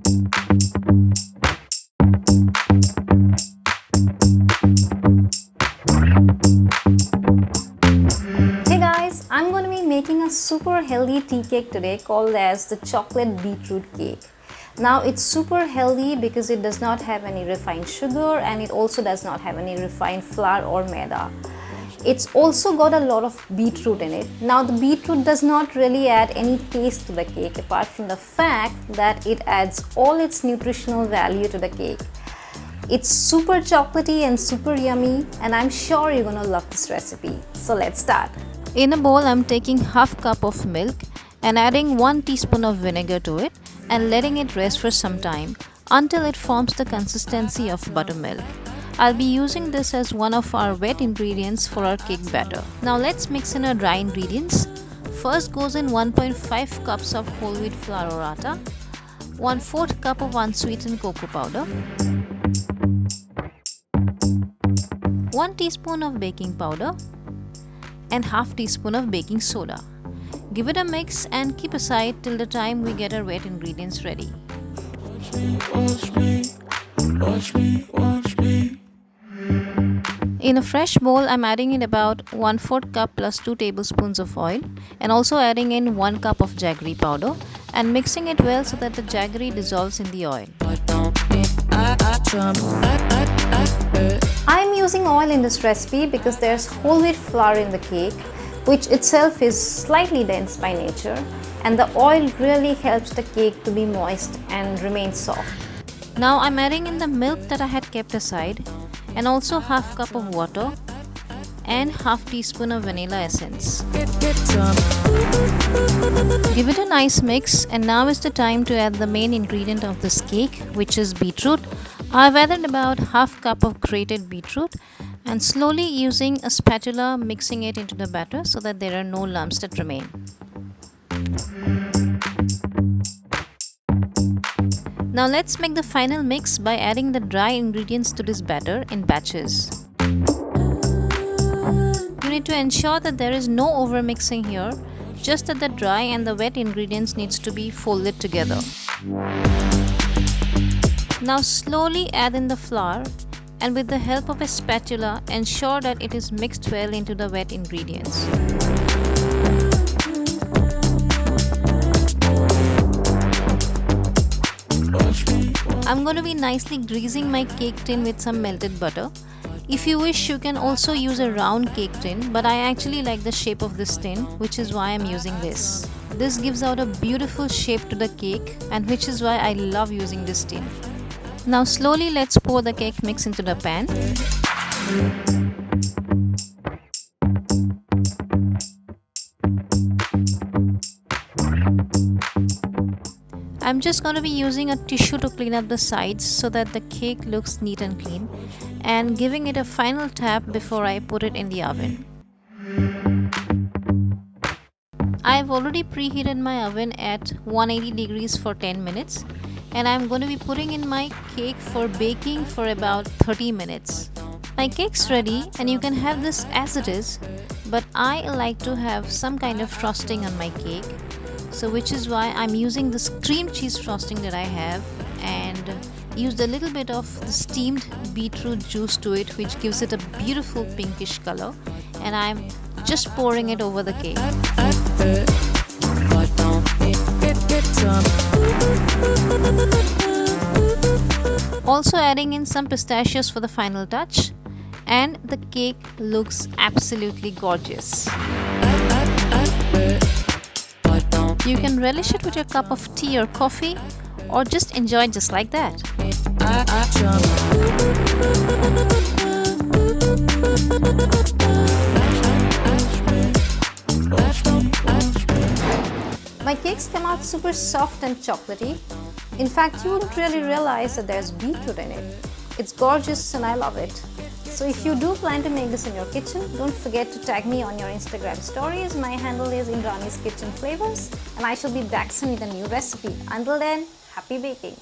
Hey guys, I'm going to be making a super healthy tea cake today called as the chocolate beetroot cake. Now it's super healthy because it does not have any refined sugar and it also does not have any refined flour or maida. It's also got a lot of beetroot in it. Now the beetroot does not really add any taste to the cake apart from the fact that it adds all its nutritional value to the cake. It's super chocolatey and super yummy, and I'm sure you're gonna love this recipe. So let's start. In a bowl, I'm taking half cup of milk and adding 1 teaspoon of vinegar to it and letting it rest for some time until it forms the consistency of buttermilk. I'll be using this as one of our wet ingredients for our cake batter. Now let's mix in our dry ingredients. First goes in 1.5 cups of whole wheat flour or atta, 1/4 cup of unsweetened cocoa powder, 1 teaspoon of baking powder and half teaspoon of baking soda. Give it a mix and keep aside till the time we get our wet ingredients ready. In a fresh bowl, I'm adding in about 1/4 cup plus 2 tablespoons of oil and also adding in 1 cup of jaggery powder and mixing it well so that the jaggery dissolves in the oil. I'm using oil in this recipe because there's whole wheat flour in the cake, which itself is slightly dense by nature, and the oil really helps the cake to be moist and remain soft. Now I'm adding in the milk that I had kept aside and also half cup of water and half teaspoon of vanilla essence. Give it a nice mix, and now is the time to add the main ingredient of this cake, which is beetroot. I've added about half cup of grated beetroot and slowly using a spatula mixing it into the batter so that there are no lumps that remain. Now let's make the final mix by adding the dry ingredients to this batter in batches. You need to ensure that there is no overmixing here, just that the dry and the wet ingredients needs to be folded together. Now slowly add in the flour and with the help of a spatula ensure that it is mixed well into the wet ingredients. I'm going to be nicely greasing my cake tin with some melted butter. If you wish, you can also use a round cake tin, but I actually like the shape of this tin, which is why I'm using this. This gives out a beautiful shape to the cake, and which is why I love using this tin. Now slowly let's pour the cake mix into the pan. I'm just going to be using a tissue to clean up the sides so that the cake looks neat and clean, and giving it a final tap before I put it in the oven. I've already preheated my oven at 180 degrees for 10 minutes, and I'm going to be putting in my cake for baking for about 30 minutes. My cake's ready and you can have this as it is, but I like to have some kind of frosting on my cake. So which is why I'm using this cream cheese frosting that I have and used a little bit of the steamed beetroot juice to it, which gives it a beautiful pinkish color, and I'm just pouring it over the cake. Also adding in some pistachios for the final touch, and the cake looks absolutely gorgeous. You can relish it with your cup of tea or coffee, or just enjoy it just like that. My cakes come out super soft and chocolatey. In fact, you wouldn't really realize that there's beetroot in it. It's gorgeous and I love it. So if you do plan to make this in your kitchen, don't forget to tag me on your Instagram stories. My handle is Indrani's Kitchen Flavors, and I shall be back soon with a new recipe. Until then, happy baking!